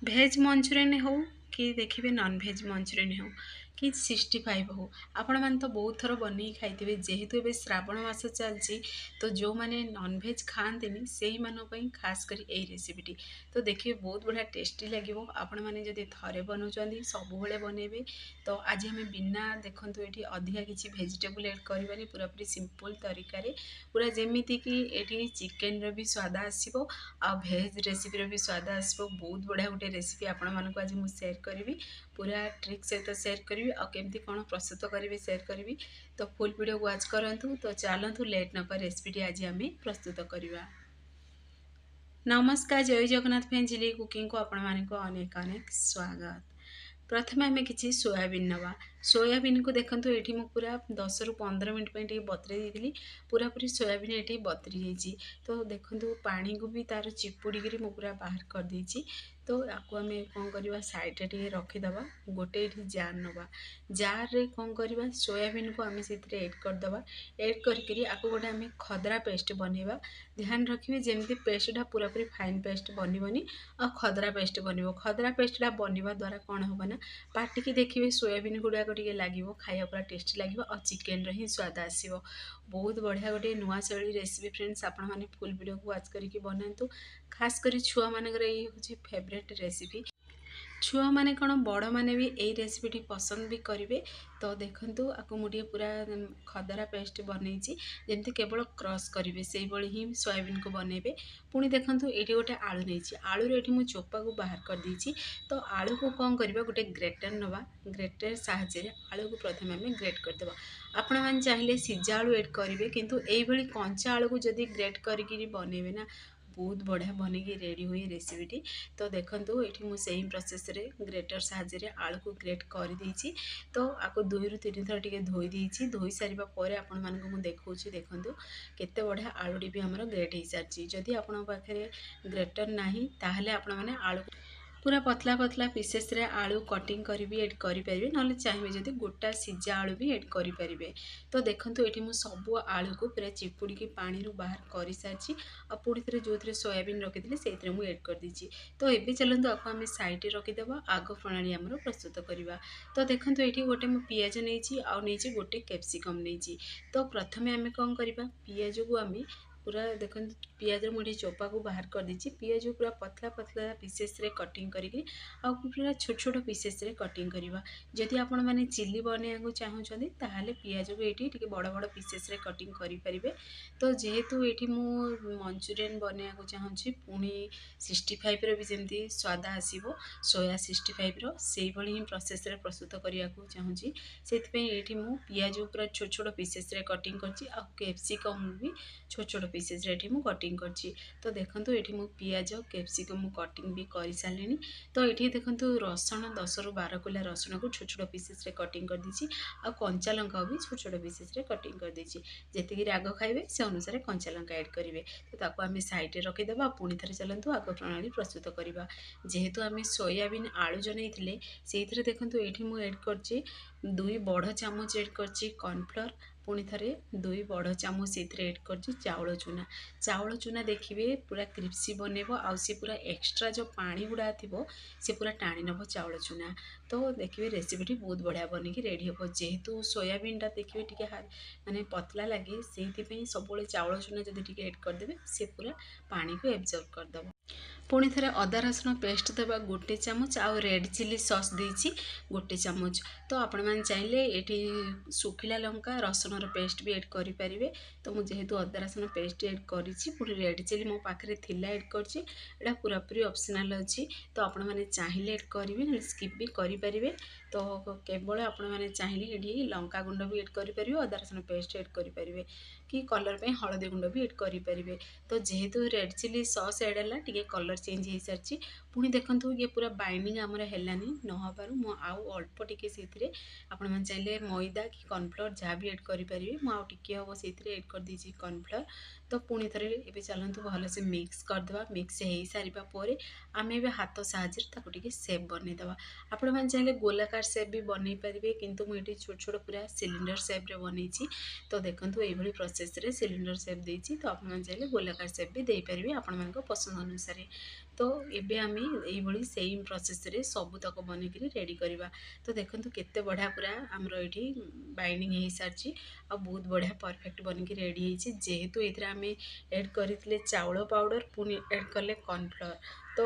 Veg Manchurian ହଉ କି ଦେଖିବେ ନନ୍ ଭେଜ୍ ମଞ୍ଚୁରିଆନ୍ ହଉ କି 65 ହଉ ଆପଣମାନେ ତ ବହୁତ ଥର ବନେଇକି ଖାଇଥିବେ। ଯେହେତୁ ଏବେ ଶ୍ରାବଣ ମାସ ଚାଲିଛି ତ ଯେଉଁମାନେ ନନ୍ ଭେଜ୍ ଖାଆନ୍ତିନି ସେଇମାନଙ୍କ ପାଇଁ ଖାସ୍ କରି ଏଇ ରେସିପିଟି ତ ଦେଖିବେ ବହୁତ ବଢ଼ିଆ ଟେଷ୍ଟି ଲାଗିବ। ଆପଣମାନେ ଯଦି ଥରେ ବନାଉଛନ୍ତି ସବୁବେଳେ ବନେଇବେ। ତ ଆଜି ଆମେ ବିନା ଦେଖନ୍ତୁ ଏଠି ଅଧିକା କିଛି ଭେଜିଟେବୁଲ୍ ଏଡ଼୍ କରିବାନି, ପୁରାପୁରି ସିମ୍ପଲ୍ ତରିକାରେ ପୁରା ଯେମିତିକି ଏଠି ଚିକେନ୍ର ବି ସ୍ୱାଦ ଆସିବ ଆଉ ଭେଜ୍ ରେସିପିର ବି ସ୍ୱାଦ ଆସିବ। ବହୁତ ବଢ଼ିଆ ଗୋଟେ ରେସିପି ଆପଣମାନଙ୍କୁ ଆଜି ମୁଁ ସେୟାର କରିବି, ପୁରା ଟ୍ରିକ୍ ସହିତ ସେୟାର କରିବି ଆଉ କେମିତି କ'ଣ ପ୍ରସ୍ତୁତ କରିବି ସେୟାର କରିବି। ତ ଫୁଲ୍ ଭିଡ଼ିଓକୁ ୱାଚ୍ କରନ୍ତୁ। ତ ଚାଲନ୍ତୁ ଲେଟ୍ ନ କରି ରେସିପିଟି ଆଜି ଆମେ ପ୍ରସ୍ତୁତ କରିବା। ନମସ୍କାର, ଜୟ ଜଗନ୍ନାଥ ଫ୍ୟାମିଲି କୁକିଂକୁ ଆପଣମାନଙ୍କୁ ଅନେକ ଅନେକ ସ୍ୱାଗତ। ପ୍ରଥମେ ଆମେ କିଛି ସୋୟାବିନ୍ ନେବା। ସୋୟାବିନ୍କୁ ଦେଖନ୍ତୁ ଏଠି ମୁଁ ପୁରା 10ରୁ 15 ମିନିଟ୍ ପାଇଁ ଟିକେ ବତୁରେଇ ଦେଇଥିଲି। ପୁରାପୁରି ସୋୟାବିନ୍ ଏଠି ବତୁରି ଯାଇଛି। ତ ଦେଖନ୍ତୁ ପାଣିକୁ ବି ତାର ଚିପୁଡ଼ିକିରି ମୁଁ ପୁରା ବାହାର କରିଦେଇଛି। ତ ଆକୁ ଆମେ କ'ଣ କରିବା, ସାଇଡ଼୍ରେ ଟିକେ ରଖିଦେବା। ଗୋଟେ ଏଠି ଜାର୍ ନେବା। ଜାର୍ରେ କ'ଣ କରିବା, ସୋୟାବିନ୍କୁ ଆମେ ସେଥିରେ ଏଡ଼୍ କରିଦେବା। ଏଡ଼୍ କରିକିରି ଆକୁ ଗୋଟେ ଆମେ ଖଦରା ପେଷ୍ଟ ବନେଇବା। ଧ୍ୟାନ ରଖିବେ ଯେମିତି ପେଷ୍ଟଟା ପୁରାପୁରି ଫାଇନ୍ ପେଷ୍ଟ ବନିବନି ଆଉ ଖଦରା ପେଷ୍ଟ ବନିବ। ଖଦରା ପେଷ୍ଟଟା ବନିବା ଦ୍ୱାରା କ'ଣ ହେବ ନା, ପାଟିକି ଦେଖିବେ ସୋୟାବିନ୍ ଗୁଡ଼ାକ ଟିକେ ଲାଗିବ, ଖାଇବା ପୁରା ଟେଷ୍ଟି ଲାଗିବ ଆଉ ଚିକେନ୍ର ହିଁ ସ୍ୱାଦ ଆସିବ। ବହୁତ ବଢ଼ିଆ ଗୋଟେ ନୂଆ ଶୈଳୀ ରେସିପି ଫ୍ରେଣ୍ଡସ୍, ଆପଣମାନେ ଫୁଲ୍ ଭିଡ଼ିଓକୁ ୱାଚ୍ କରିକି ବନାନ୍ତୁ। ଖାସ୍ କରି ଛୁଆମାନଙ୍କର ଏଇ ହେଉଛି ଫେଭରେଟ୍ ରେସିପି। ଛୁଆମାନେ କ'ଣ ବଡ଼ମାନେ ବି ଏଇ ରେସିପିଟି ପସନ୍ଦ ବି କରିବେ। ତ ଦେଖନ୍ତୁ ଆକୁ ମୁଁ ଟିକେ ପୁରା ଖଦରା ପେଷ୍ଟ ବନେଇଛି, ଯେମିତି କେବଳ କ୍ରସ୍ କରିବେ ସେଇଭଳି ହିଁ ସୋୟାବିନ୍କୁ ବନେଇବେ। ପୁଣି ଦେଖନ୍ତୁ ଏଇଠି ଗୋଟେ ଆଳୁ ନେଇଛି। ଆଳୁର ଏଠି ମୁଁ ଚୋପାକୁ ବାହାର କରିଦେଇଛି। ତ ଆଳୁକୁ କ'ଣ କରିବା, ଗୋଟେ ଗ୍ରେଟର୍ ନେବା। ଗ୍ରେଟର୍ ସାହାଯ୍ୟରେ ଆଳୁକୁ ପ୍ରଥମେ ଆମେ ଗ୍ରେଟ୍ କରିଦେବା। ଆପଣମାନେ ଚାହିଁଲେ ସିଝା ଆଳୁ ଏଡ଼୍ କରିବେ, କିନ୍ତୁ ଏଇଭଳି କଞ୍ଚା ଆଳୁକୁ ଯଦି ଗ୍ରେଟ୍ କରିକିରି ବନେଇବେ ନା ବହୁତ ବଢ଼ିଆ ବନେଇକି ରେଡ଼ି ହୁଏ ରେସିପିଟି। ତ ଦେଖନ୍ତୁ ଏଠି ମୁଁ ସେଇ ପ୍ରୋସେସ୍ରେ ଗ୍ରେଟର୍ ସାହାଯ୍ୟରେ ଆଳୁକୁ ଗ୍ରେଟ୍ କରିଦେଇଛି। ତ ଆକୁ 2ରୁ 3 ଥର ଟିକେ ଧୋଇ ଦେଇଛି। ଧୋଇ ସାରିବା ପରେ ଆପଣମାନଙ୍କୁ ମୁଁ ଦେଖାଉଛି, ଦେଖନ୍ତୁ କେତେ ବଢ଼ିଆ ଆଳୁଟି ବି ଆମର ଗ୍ରେଟ୍ ହେଇସାରିଛି। ଯଦି ଆପଣଙ୍କ ପାଖରେ ଗ୍ରେଟର୍ ନାହିଁ ତାହେଲେ ଆପଣମାନେ ଆଳୁ ପୁରା ପତଲା ପତଲା ପିସେସ୍ରେ ଆଳୁ କଟିଂ କରିବି ଏଡ଼୍ କରିପାରିବେ, ନହେଲେ ଚାହିଁବେ ଯଦି ଗୋଟା ସିଝା ଆଳୁ ବି ଏଡ଼୍ କରିପାରିବେ। ତ ଦେଖନ୍ତୁ ଏଠି ମୁଁ ସବୁ ଆଳୁକୁ ପୁରା ଚିପୁଡ଼ିକି ପାଣିରୁ ବାହାର କରିସାରିଛି ଆଉ ପୁଣି ଥରେ ଯେଉଁଥିରେ ସୋୟାବିନ୍ ରଖିଥିଲି ସେଇଥିରେ ମୁଁ ଏଡ଼୍ କରିଦେଇଛି। ତ ଏବେ ଚାଲନ୍ତୁ ଆକୁ ଆମେ ସାଇଡ଼୍ରେ ରଖିଦେବା, ଆଗ ପ୍ରଣାଳୀ ଆମର ପ୍ରସ୍ତୁତ କରିବା। ତ ଦେଖନ୍ତୁ ଏଠି ଗୋଟେ ମୁଁ ପିଆଜ ନେଇଛି ଆଉ ନେଇଛି ଗୋଟେ କ୍ୟାପ୍ସିକମ୍ ନେଇଛି। ତ ପ୍ରଥମେ ଆମେ କ'ଣ କରିବା, ପିଆଜକୁ ଆମେ ପୁରା ଦେଖନ୍ତୁ ପିଆଜର ମୁଁ ଏଠି ଚୋପାକୁ ବାହାର କରିଦେଇଛି। ପିଆଜକୁ ପୁରା ପତଲା ପତଲା ପିସେସ୍ରେ କଟିଂ କରିକି ଆଉ ପୁରା ଛୋଟ ଛୋଟ ପିସେସ୍ରେ କଟିଂ କରିବା। ଯଦି ଆପଣମାନେ ଚିଲି ବନେଇବାକୁ ଚାହୁଁଛନ୍ତି ତାହେଲେ ପିଆଜକୁ ଏଇଠି ଟିକେ ବଡ଼ ବଡ଼ ପିସେସ୍ରେ କଟିଂ କରିପାରିବେ। ତ ଯେହେତୁ ଏଇଠି ମୁଁ ମଞ୍ଚୁରିଆନ୍ ବନେଇବାକୁ ଚାହୁଁଛି, ପୁଣି 65ର ବି ଯେମିତି ସ୍ୱାଦ ଆସିବ ସୋୟା 65ର ସେଇଭଳି ହିଁ ପ୍ରୋସେସ୍ରେ ପ୍ରସ୍ତୁତ କରିବାକୁ ଚାହୁଁଛି, ସେଥିପାଇଁ ଏଇଠି ମୁଁ ପିଆଜକୁ ପୁରା ଛୋଟ ଛୋଟ ପିସେସ୍ରେ କଟିଂ କରିଛି ଆଉ କ୍ୟାପ୍ସିକମ୍ ବି ଛୋଟ ଛୋଟ ପିସେସ୍ରେ ଏଠି ମୁଁ କଟିଂ କରିଛି। ତ ଦେଖନ୍ତୁ ଏଠି ମୁଁ ପିଆଜ କ୍ୟାପ୍ସିକମ୍ ମୁଁ କଟିଂ ବି କରିସାରିଲିଣି। ତ ଏଠି ଦେଖନ୍ତୁ ରସୁଣ 10ରୁ 12 କୋଲା ରସୁଣକୁ ଛୋଟ ଛୋଟ ପିସେସ୍ରେ କଟିଂ କରିଦେଇଛି ଆଉ କଞ୍ଚା ଲଙ୍କାକୁ ବି ଛୋଟ ଛୋଟ ପିସେସ୍ରେ କଟିଂ କରିଦେଇଛି। ଯେତିକି ରାଗ ଖାଇବେ ସେ ଅନୁସାରେ କଞ୍ଚା ଲଙ୍କା ଏଡ଼୍ କରିବେ। ତ ତାକୁ ଆମେ ସାଇଡ଼୍ରେ ରଖିଦେବା। ପୁଣି ଥରେ ଚାଲନ୍ତୁ ଆଗ ପ୍ରଣାଳୀ ପ୍ରସ୍ତୁତ କରିବା। ଯେହେତୁ ଆମେ ସୋୟାବିନ୍ ଆଳୁ ଯୋଉ ନେଇଥିଲେ ସେଇଥିରେ ଦେଖନ୍ତୁ ଏଇଠି ମୁଁ ଏଡ଼୍ କରିଛି 2 ବଡ଼ ଚାମଚ ଏଡ଼୍ କରିଛି କର୍ଣ୍ଣଫ୍ଲୋର୍। ପୁଣି ଥରେ 2 ବଡ଼ ଚାମଚ ସେଇଥିରେ ଏଡ଼୍ କରିଛି ଚାଉଳ ଚୁନା। ଚାଉଳ ଚୁନା ଦେଖିବେ ପୁରା କ୍ରିସ୍ପି ବନେଇବ ଆଉ ସେ ପୁରା ଏକ୍ସଟ୍ରା ଯେଉଁ ପାଣି ଗୁଡ଼ା ଥିବ ସେ ପୁରା ଟାଣି ନେବ ଚାଉଳ ଚୁନା। ତ ଦେଖିବେ ରେସିପିଟି ବହୁତ ବଢ଼ିଆ ବନେଇକି ରେଡ଼ି ହେବ। ଯେହେତୁ ସୋୟାବିନ୍ଟା ଦେଖିବେ ଟିକେ ମାନେ ପତଲା ଲାଗେ, ସେଇଥିପାଇଁ ସବୁବେଳେ ଚାଉଳ ଚୁନା ଯଦି ଟିକେ ଏଡ଼୍ କରିଦେବେ ସେ ପୁରା ପାଣିକୁ ଏବଜର୍ବ କରିଦେବ। ପୁଣି ଥରେ ଅଦା ରସୁଣ ପେଷ୍ଟ ଦେବା 1 ଚାମଚ ଆଉ ରେଡ଼୍ ଚିଲି ସସ୍ ଦେଇଛି 1 ଚାମଚ। ତ ଆପଣମାନେ ଚାହିଁଲେ ଏଠି ଶୁଖିଲା ଲଙ୍କା ରସୁଣର ପେଷ୍ଟ ବି ଏଡ଼୍ କରିପାରିବେ। ତ ମୁଁ ଯେହେତୁ ଅଦା ରସୁଣ ପେଷ୍ଟ ଏଡ଼୍ କରିଛି, ପୁଣି ରେଡ଼୍ ଚିଲି ମୋ ପାଖରେ ଥିଲା ଏଡ଼୍ କରିଛି। ଏଇଟା ପୁରାପୁରି ଅପସନାଲ୍ ଅଛି, ତ ଆପଣମାନେ ଚାହିଁଲେ ଏଡ଼୍ କରିବେ, ନହେଲେ ସ୍କିପ୍ ବି କରିପାରିବେ। ତ କେବଳ ଆପଣମାନେ ଚାହିଁଲେ ଏଠି ଲଙ୍କାଗୁଣ୍ଡ ବି ଏଡ଼୍ କରିପାରିବେ, ଅଦା ରସୁଣ ପେଷ୍ଟ ଏଡ଼୍ କରିପାରିବେ, କି କଲର୍ ପାଇଁ ହଳଦୀ ଗୁଣ୍ଡ ବି ଏଡ଼୍ କରିପାରିବେ। ତ ଯେହେତୁ ରେଡ଼୍ ଚିଲି ସସ୍ ଏଡ଼୍ ହେଲା ଟିକେ କଲର୍ ଚେଞ୍ଜ ହେଇସାରିଛି। ପୁଣି ଦେଖନ୍ତୁ ଇଏ ପୁରା ବାଇଣ୍ଡିଙ୍ଗ ଆମର ହେଲାନି, ନ ହେବାରୁ ମୁଁ ଆଉ ଅଳ୍ପ ଟିକେ ସେଇଥିରେ ଆପଣମାନେ ଚାହିଁଲେ ମଇଦା କି କର୍ଣ୍ଣଫ୍ଲୋର୍ ଯାହା ବି ଏଡ଼୍ କରିପାରିବେ। ମୁଁ ଆଉ ଟିକେ ହେବ ସେଇଥିରେ ଏଡ଼୍ କରିଦେଇଛି କର୍ଣ୍ଣଫ୍ଲୋର୍। ତ ପୁଣି ଥରେ ଏବେ ଚାଲନ୍ତୁ ଭଲସେ ମିକ୍ସ କରିଦେବା। ମିକ୍ସ ହେଇସାରିବା ପରେ ଆମେ ଏବେ ହାତ ସାହାଯ୍ୟରେ ତାକୁ ଟିକେ ସେପ୍ ବନେଇଦେବା। ଆପଣମାନେ ଚାହିଁଲେ ଗୋଲାକାର ସେପ୍ ବି ବନେଇ ପାରିବେ, କିନ୍ତୁ ମୁଁ ଏଠି ଛୋଟ ଛୋଟ ପୁରା ସିଲିଣ୍ଡର ସେପ୍ରେ ବନେଇଛି। ତ ଦେଖନ୍ତୁ ଏଇଭଳି ପ୍ରୋସେସ୍ରେ ସିଲିଣ୍ଡର ସେପ୍ ଦେଇଛି। ତ ଆପଣମାନେ ଚାହିଁଲେ ଗୋଲାକାର ସେପ୍ ବି ଦେଇପାରିବେ ଆପଣମାନଙ୍କ ପସନ୍ଦ ଅନୁସାରେ। तो एबे आमे एइभଳି सेम प्रोसेस रे सबुतक बनेकरी रेडी करवा। तो देखंतु केते बढ़िया पूरा हमरो एठी बाइंडिंग हेई सारची आ बहुत बढ़िया परफेक्ट बनिकी रेडी हेइची। जेहेतु एथिरे आमे ऐड करितले चाउଳ पाउडर पुनी ऐड करले कॉर्नफ्लोर तो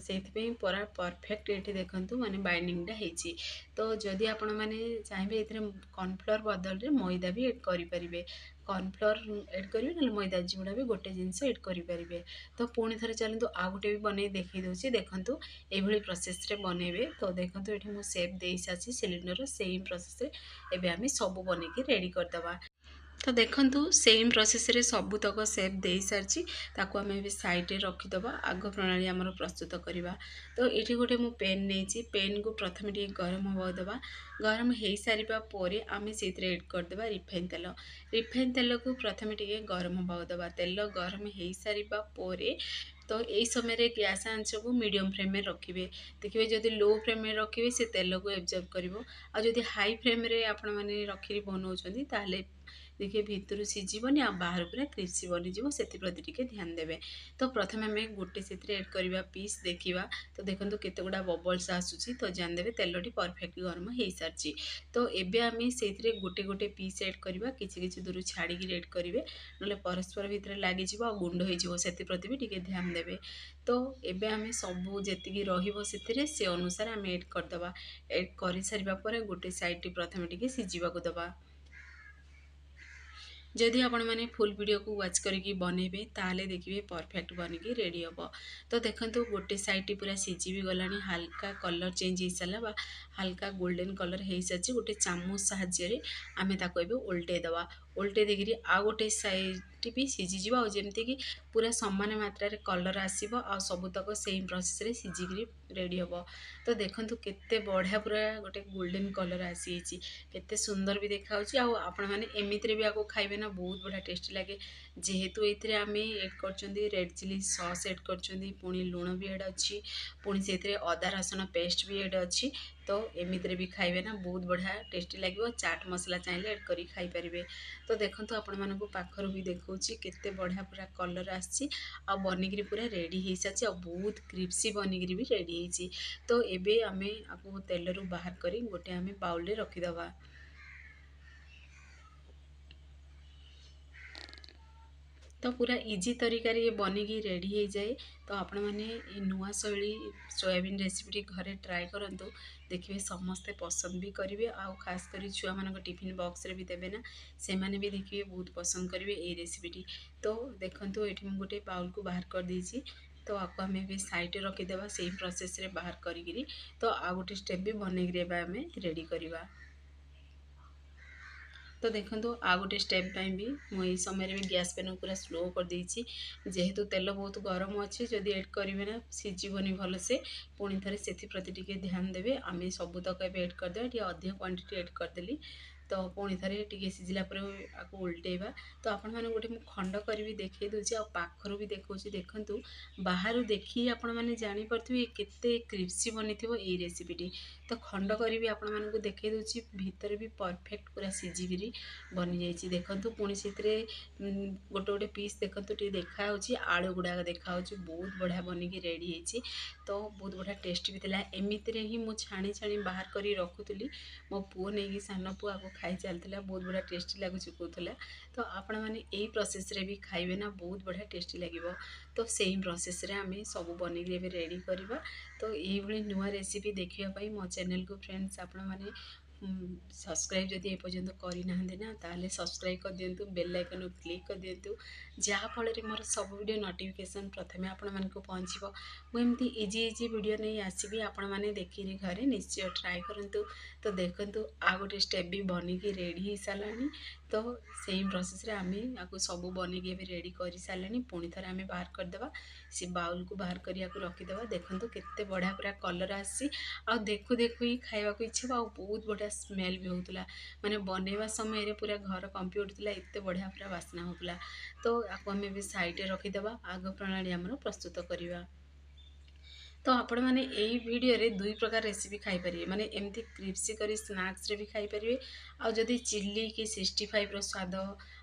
ସେଇଥିପାଇଁ ପୁରା ପରଫେକ୍ଟ ଏଠି ଦେଖନ୍ତୁ ମାନେ ବାଇଣ୍ଡିଙ୍ଗଟା ହେଇଛି। ତ ଯଦି ଆପଣମାନେ ଚାହିଁବେ ଏଥିରେ କର୍ଣ୍ଣଫ୍ଲୋର ବଦଳରେ ମଇଦା ବି ଏଡ଼୍ କରିପାରିବେ। କର୍ଣ୍ଣଫ୍ଲୋର ଏଡ଼୍ କରିବେ ନହେଲେ ମଇଦା ଯୋଉଟା ବି ଗୋଟେ ଜିନିଷ ଏଡ଼୍ କରିପାରିବେ। ତ ପୁଣି ଥରେ ଚାଲନ୍ତୁ ଆଉ ଗୋଟେ ବି ବନେଇ ଦେଖେଇ ଦେଉଛି ଦେଖନ୍ତୁ ଏଇଭଳି ପ୍ରୋସେସରେ ବନେଇବେ। ତ ଦେଖନ୍ତୁ ଏଠି ମୁଁ ସେପ୍ ଦେଇସାରିଛି ସିଲିଣ୍ଡରର ସେମ୍ ପ୍ରୋସେସରେ ଏବେ ଆମେ ସବୁ ବନେଇକି ରେଡ଼ି କରିଦେବା। तो देखंतु सेम प्रोसेस रे सबुतक सेप दे सारची ताको आमे भी साइड रे रखिदबा आग प्रणाली आमर प्रस्तुत करवा। तो ये गोटे मु पेन नहीं पेन को प्रथम टे गरम हवा दबा गरम हो सारा पर आम से एड करदे रिफाइन तेल। रिफाइन तेल को प्रथम टे गरम हवा दबा तेल गरम हो सारा पर तो यही समय गैस आंच को मीडियम फ्लेम में रखिए। देखिए जदि लो फ्लेम में रखिए से तेल को एब्जॉर्ब करिवो आ जदि हाई फ्लेम रे आपण माने रखी बनाउछंती ताले देखिए भितर सीझीबनी आ बाहर पूरा क्रिस्पी बनीजिवो सेति टिके ध्यान देबे। तो प्रथम आमे गोटे सेतिरे ऐड करबा पीस देखिबा। तो देखंतु केते गुडा बबल्स आसुची तो जान देबे तेलटी परफेक्ट गरम हेई सारची। तो एबे आमे सेतिरे गोटे गोटे पीस ऐड करबा किछि किछि दूर छाड़ी की ऐड करिवे नले परस्पर भितर लागि जिवो आ गुंड होई जिवो सेति प्रति भी टिके ध्यान देबे। तो एबे आमे सबु जेतिकी रहिबो सेतिरे से अनुसार आमे ऐड करदबा। ऐड करि सारिबा परे गोटे साइड टी प्रथम टिके सिझिबाकू दबा। जदि आपण मैंने फुल वीडियो को वाच करके बनइबे ताले देखिए परफेक्ट बनिकी रेडी हम। तो देखंतु गोटे साइड टी पूरा सिझी भी गलानी हल्का कलर चेंज हो सारा बा हल्का गोल्डन कलर हो सारी गोटे चामच साहाय्य आमे ताको एबे उल्टे दवा। उल्टे देखिए आ गोटे साइड भी सिझीजी जमती कि पूरा समान मात्रा रे कलर आसीबो आ सबुतक सेम प्रोसेस रे सिझिकी रेडी हम। तो देखंतु केते बढ़िया पूरा गोटे गोल्डन कलर आसी केते सुंदर भी देखाउची आ आपण माने एमितिरे भी आको खाइबे ना बहुत बढ़िया टेस्टी लगे। जेहेतु एथिरे आमे ऐड करचंदी रेड चिली सॉस ऐड करचंदी पुणी लूण भी ऐड अच्छी पुणी सेथिरे अदा रसुण पेस्ट भी ऐड अच्छी। तो एमितिरे भी खाइबे ना बहुत बढ़िया टेस्टी लगे। चाट मसला चाहिए ऐड करी खाई परिबे। तो देखंतु आपण मानकु पाखरु भी देखौची केते बढ़िया पूरा कलर आसी आ बनिकरी पूरा रेडी हेई साची आ बहुत क्रिस्पी बनिकरी भी रेडी हेई। तो एबे आमे आपको तेल रु बाहर करी गोटे आमे बाउल रे रखी दबा। तो पूरा इजी तरीका ये बनिकी रेडी हो जाए। तो आपण मैंने नुआ शैली सोयाबीन रेसिपी घरे ट्राए करंतु देखिए समस्ते पसंद भी करेंगे आउ खास कर छुआ मान टिफिन बॉक्स रे भी देवे ना से माने भी देखिए बहुत पसंद करेंगे ये रेसिपी। तो देखंतु एठी मैं गोटे बाउल को बाहर कर दीची। तो आपको आम भी साइड रखीदे सेम प्रोसेस रे बाहर करी। तो आ गोटे स्टेप भी बनईकरी आम रेडी करवा। तो देखो आ गोटे स्टेप भी मुझे समय भी गैस पेन पूरा स्लो कर देइछि। जेहेतु तेल बहुत गरम अच्छी जदि ऐड करेंगे ना सीझीबनी भलसे पुणी थे से प्रति टिके ध्यान देवे। आम सबुतक ऐड करदे टे अधिक क्वांटिटी ऐड करदेली। तो पुणी थे टे सिझिला आपको उल्टेबा। तो आपण मैंने गोटे खंड करी देखे दूसरी आ पाखर भी देखा देखु बाहर देखिए आपण मैंने जानीपे केते क्रिस्पी बनी ये रेसिपीटी। तो खंड करी आपण मानक देखे दूसरी भितर भी परफेक्ट पूरा सिझिकी बनी जाइए। देखंतु पुणी से गोटे गोटे पीस देखंतु टे देखा आलू गुड़ाक देखा बहुत बढ़िया बनिकी रेडी होती। तो बहुत बढ़िया टेस्ट भी थिला। एमितिरे ही मु छाणी छाणी बाहर करी रखुली मो पुओ नहीं सान पुआ को खाई चलता बहुत बढ़िया टेस्टी लगुच कहूला। तो आपण मैंने यही प्रोसेस रे भी खाइबे ना बहुत बढ़िया टेस्टी लगे। तो सेम प्रोसेस रे आमे सब बनिकी रेडी करवा। तो ये नुआ रेसिपी देखापी मो चैनल को फ्रेंड्स आपण मैंने सब्सक्राइब जदि एपर्यंत करना ना ताले सब्सक्राइब कर दिंतु बेल आइकन क्लिक कर दिंतु जहाँफल मोर सब वीडियो नोटिफिकेशन प्रथमे आपण मानक पहुँचो। मुझे इजी इजी वीडियो नहीं आसबि आपण मैंने देखिए घरे निश्चय ट्राए करूँ। तो देखंतु आ गोटे स्टेप भी बनिकी रेडी हो सारानी। तो सेम प्रोसेस रे आमे आपको सब बनिकी रेडी कर सारे पुणी थे आम बाहर करदे सी बाउल को बाहर करिया रखीदे। देखंतु केते बढ़िया पूरा कलर आसी आ देखु देखु ही खाइबा को इच्छा आ बहुत बढ़िया स्मेल भी होता माने बनैबा समय रे पूरा घर कंपी उठुला एते बढ़िया पूरा बास्ना होता। तो आपको आम भी साइड रखीदे आग प्रणाली आमर प्रस्तुत करवा। तो आपण मैंने यही वीडियो रे दुई प्रकार रेसिपी खाई पारे माने एमती क्रिस्पी करी स्नैक्स रे भी खाई पारे आ जदि चिल्ली कि 65 रो स्वाद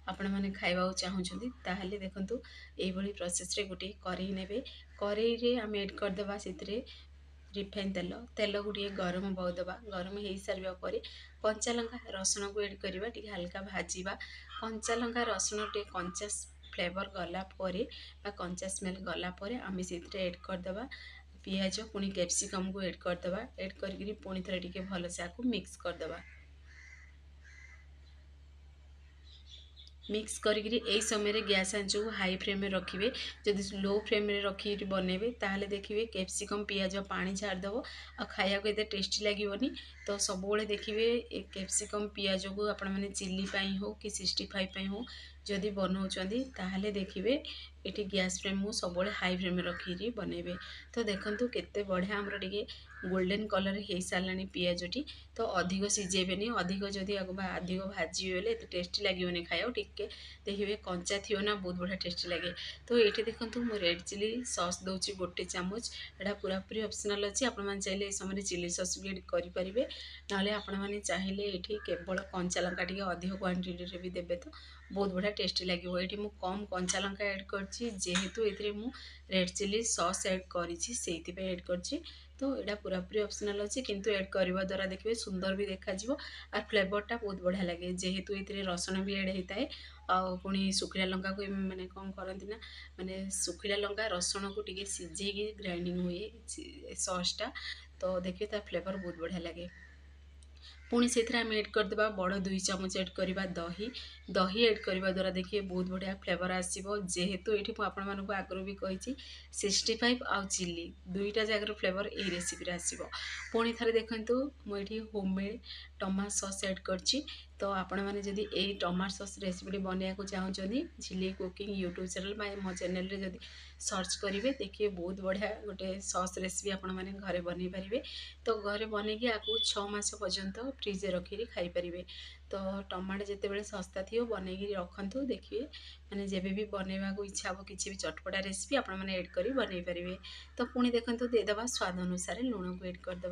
आपण मैंने खाइबा चाहूँगी ताहले देखंतु एइभली प्रोसेस रे गोटे करेई नेबे। करेई रे आम एड करदेबा से रिफाइन तेल तेल को टे गरम बहुदबा गरम हो सारा पर कंचा लंका रसुण को एड करवा टे हल्का भाजवा कंचा लंका रसुण टे कंचा फ्लेवर गलापर कंचा स्मेल गलापर आम से एड करदे पियाज पुणी कैप्सिकम को एड करदे एड कर पुणी थे टे भलसे आपको मिक्स करदे मिक्स करी समय गैस आंच को हाई फ्लेम में रखिए जदि लो फ्लेम में रखी बनइबे ताहले देखिए कैप्सिकम पियाज पानी छाड़देव आ खाया को एत टेस्टी लगे तो सब देखिए कैप्सिकम पियाज को आपण मैंने चिली हो कि 65 हो जदि बनाऊँगी ताहले देखिए ये गैस फ्लेम को सब हाई फ्लेम में रखी बनइबे। तो देखंतु केते बढ़िया हमर टिके गोल्डन कलर हो सारानी पियाजटी तो अधिक सिझेबेनी अधिक जदि अधिक भाजी बेले एत टेस्टी लगे खाया टिके देखिए कंचा थी ना बहुत बढ़िया टेस्टी लगे। तो ये देखो मु रेड चिली सॉस दूसरी गोटे चामच एटा पूरा पूरी ऑप्शनल अच्छी आपण मैंने चाहिए इस समय चिली सॉस भी करेंगे ना आपण मैंने चाहिए ये केवल कंचा लंका टे अधिक क्वांटिटी भी देवे तो बहुत बढ़िया टेस्टी लगे। ये मुझे कम कंचा लंका ऐड करेतु ये रेड चिली सॉस ऐड करी ऐड कर तो यहाँ पूरा पूरी ऑप्शनल अच्छी किंतु ऐड करने द्वारा देखिए सुंदर भी देखा और फ्लेवरटा बहुत बढ़िया लगे जेहेतु ये रसुण भी ऐड होता है पुणी सुखिला लंका को मैंने कौन करती ना माने सुखिला लंका रसुण को टिके सिझे ग्राइंडिंग हुए सॉसटा तो देखिए तार फ्लेवर बहुत बढ़िया लगे। पुणी से आम एड करदे बड़ 2 चामच एड करवा दही दही एड करने द्वारा देखिए बहुत बढ़िया फ्लेवर आसो जेहेतु ये आपको आगुरी भी कही 65 आउ चिली दुईटा जगार फ्लेवर यही रेसिपी आसो। पुणी थे देखु मुझे होममेड टमाटो सॉस ऐड करची तो आपण मैंने जदि यही टमाटो सॉस रेसिपी बनवाया चाहूँगी झिली कुकिंग यूट्यूब चैनल मो चैनल रे जदि सर्च करेंगे देखिए बहुत बढ़िया गोटे सॉस रेसिपी आपण मैंने घरे बनई पारे तो घरे बनईकि आपको 6 मास पर्यंत फ्रिज रखिक खाईपारे। तो टमाटो जितेबाला सस्ता थी बनईकि रखु देखिए मैंने जब भी बनवा को इच्छा हो किसी भी चटपटा रेसिपी आपण मैंने ऐड कर बनई पारे। तो पुणी देखो देदेबा स्वाद अनुसार लुण को ऐड करदे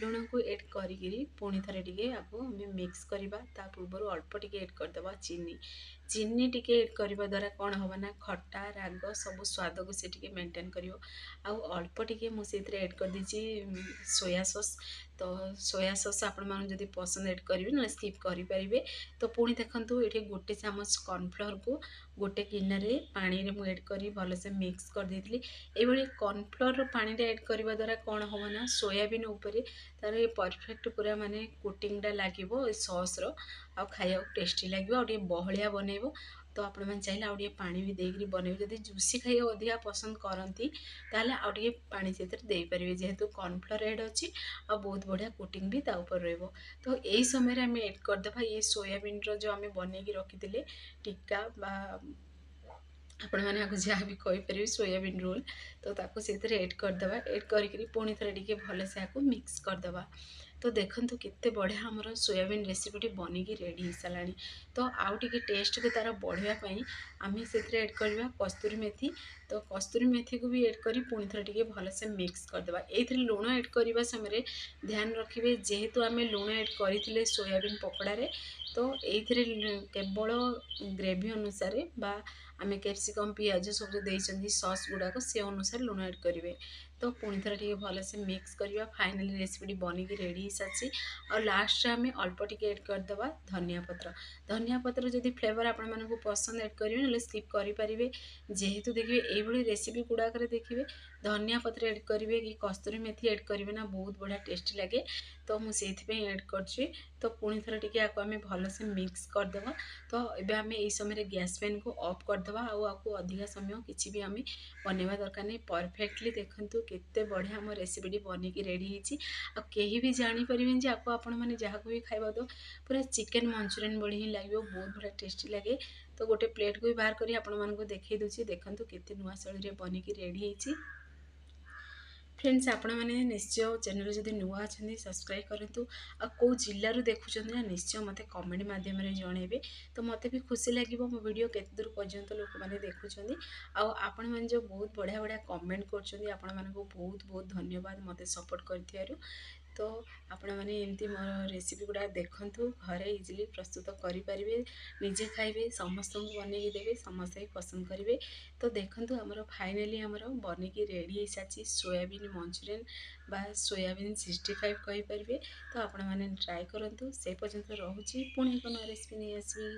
लुण को ऐड करी पुणी थे टे आपको आम मिक्स करवा ता पूर्व अल्प टिके ऐड करदे चीनी चीनी टिके ऐड करने द्वारा कौन हम ना खट्टा राग सब स्वाद को सी टिके मेंटेन करियो आउ अल्प टिके मुझे ऐड कर दीची सोया सॉस तो सोया सॉस आपण माने जदि पसंद ऐड करेंगे ना स्किप करें। तो पुणी देखो ये गोटे चामच कॉर्नफ्लोर को गोटे गिनारे पानी रे मुझे ऐड करी भलसे मिक्स कर देती ये कॉर्नफ्लोर पानी ऐड करने द्वारा कौन हम ना सोयाबीन उपरे तार ये परफेक्ट पूरा माने कोटिंगटा लगे सॉस रो आ खाया टेस्टी लगे आ बहलिया बनइब। तो आपण मैंने चाहिए आउ पानी भी देकर बनइबे जदि जूसी खाइबा अधिका पसंद करती ताहले आउ पानी से देपारे जेहेतु कॉर्नफ्लोर ऐड अच्छी आ बहुत बढ़िया कोटिंग भी ता ऊपर रहिबो। तो यही समय आम ऐड करदे ये सोयाबीन जो आम बनईकि रखी टिक्का आपण मैंने आपको जहाँ भी कहीपर सोयाबीन रोल तो ताको से ऐड करदे ऐड करी पुणी थे टे भलसे आपको मिक्स करदे। तो देखंतु केते बढ़िया हमर सोयाबीन रेसिपीटी बनिकी रेडी हो सारा। तो आउ टिके टेस्ट को तार बढ़ाई आम से ऐड करवा कस्तूरी मेथी तो कस्तूरी मेथी को भी ऐड करी पुणी थे टे भलसे मिक्स करदे ये लुण ऐड करने समय ध्यान रखिए जेहेतु आम लुण ऐड करते सोयाबीन पकड़े तो ये केवल ग्रेवी अनुसार बा आम कैप्सिकम पियाज सब देती सॉस गुड़ाक से अनुसार लुण ऐड करेंगे। तो पुणी थे टे भलसे मिक्स करवा फाइनाली रेसिपी बनिकी रेडी हो सारी और लास्ट आम अल्प टिके ऐड करदे धनिया पत्र जदि फ्लेवर आपण मानक पसंद ऐड करेंगे ना स्किप करेंगे जेहेतु देखिए ये रेसिपी गुड़ाक देखिए धनिया पत्र ऐड करेंगे कि कस्तूरी मेथी ऐड करेंगे ना बहुत बढ़िया टेस्टी लगे। तो मुझे ऐड कर तो पुणी थे टे आपको आम भलसे मिक्स करदे। तो ये आम यही समय गैस फैन को ऑफ करदे आपको अधिका समय किसी भी आम बनवा दरकार नहीं परफेक्टली देखंतु केते बढ़िया आम रेसिपीटी बनिकी रेडी होती कहीं भी जानीपर आपको आपण मैंने जहाँ को भी खाइबा तो पूरा चिकेन मंचूरियन बड़ी ही लगे बहुत बढ़िया टेस्टी लगे। तो गोटे प्लेट को भी बाहर करी आपण मानक देखई दूसरी देखंतु केते नुआ शैली बनिकी रेडी होती। फ्रेंड्स आपण मैंने निश्चय चैनल जब नुआ अच्छा सब्सक्राइब करूँ आ कौ जिलूर देखुं ना निश्चय मत कमेंट मध्यम जनइबे तो मत भी खुशी लगे मो वीडियो केते दूर पर्यंत लोक मैंने देखुं आपण मैंने जो बहुत बढ़िया बढ़िया कमेंट कर बहुत बहुत धन्यवाद मत सपोर्ट कर। तो आपण मैंने एमती मोर रेसिपी गुड़ा देखु घरे इजिली प्रस्तुत करें निजे खाइबे समस्त को बनई देवे समस्ते पसंद करेंगे। तो देखु आमर फाइनाली आमर बनईकी रेडी हो सारी सोयाबीन मंचूरियन बा सोयाबीन 65 कहींपारे। तो आपण मैंने ट्राए करूँ से पर्यंत रोचे पुणी एक नया रेसिपी नहीं आसबी।